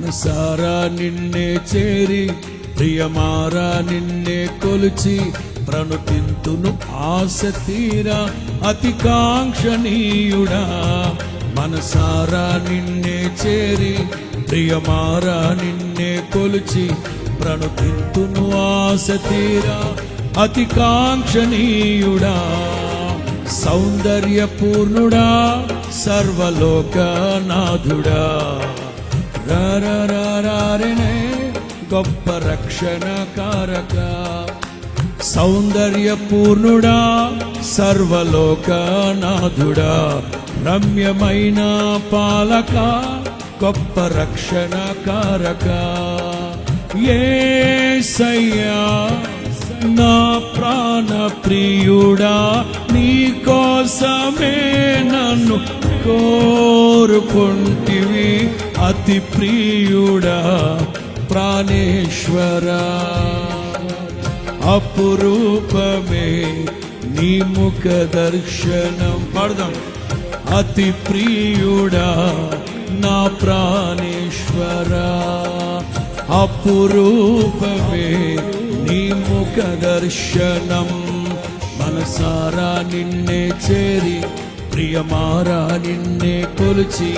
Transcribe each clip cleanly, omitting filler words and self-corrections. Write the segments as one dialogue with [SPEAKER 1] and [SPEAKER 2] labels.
[SPEAKER 1] మనసారా నిన్నే చేరి ప్రియమారా నిన్నే కొలిచి ప్రణుతింతును ఆశ తీరా అతి కాంక్షణీయుడా. మనసారా నిన్నే చేరి ప్రియమారా నిన్నే కొలిచి ప్రణుతింతును ఆశ తీరా అతి కాంక్షణీయుడా. సౌందర్యపూర్ణుడా సర్వలోకనాథుడా రారనే గొప్ప రక్షణ కారక. సౌందర్యపూర్ణుడా సర్వలోకనాథుడా రమ్యమైన పాలక గొప్ప రక్షణ కారక. యేసయ్యా నా ప్రాణ ప్రియుడా నీ కోసమే నన్ను కోరుకుంటివి అతి ప్రియుడా. ప్రాణేశ్వరా అపురూపమే నీ ముఖ దర్శనం. పాడదాం. అతి ప్రియుడా నా ప్రాణేశ్వరా అపురూపమే నీ ముఖ దర్శనం. మనసారా నిన్నే చేరి ప్రియమారా నిన్నే కొలిచి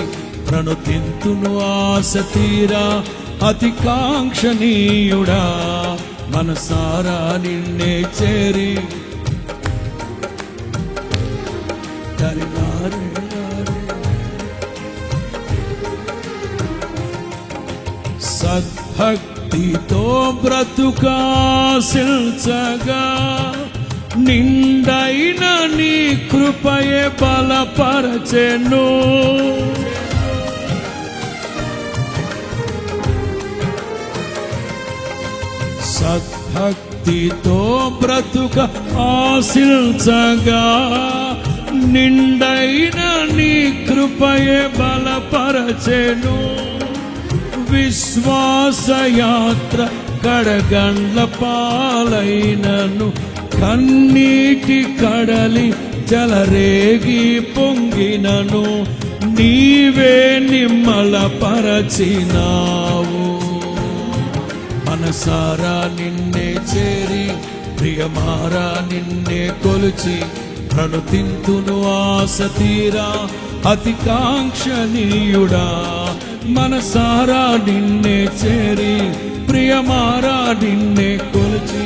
[SPEAKER 1] ప్రణుతింతును ఆశ తీరా అతి కాంక్షణీయుడా. మనసారా నిన్నే చేరి సద్భక్తితో బ్రతుకాశించగా నిండైన నీ కృపయే బలపరచెను. సద్భక్తితో బ్రతుక ఆశించగా నిండైన నీ కృపయే బలపరచెను. విశ్వాసయాత్ర కడగండ్ల పాలైనను కన్నీటి కడలి జలరేగి పొంగినను నీవే నిమ్మల పరచినావు. మనసారా నిన్నే చేరి ప్రియమారా నిన్నే కొలిచి ప్రణుతింతును ఆశ తీరా అతి కాంక్షణీయుడా. మనసారా నిన్నే చేరి ప్రియమారా నిన్నే కొలిచి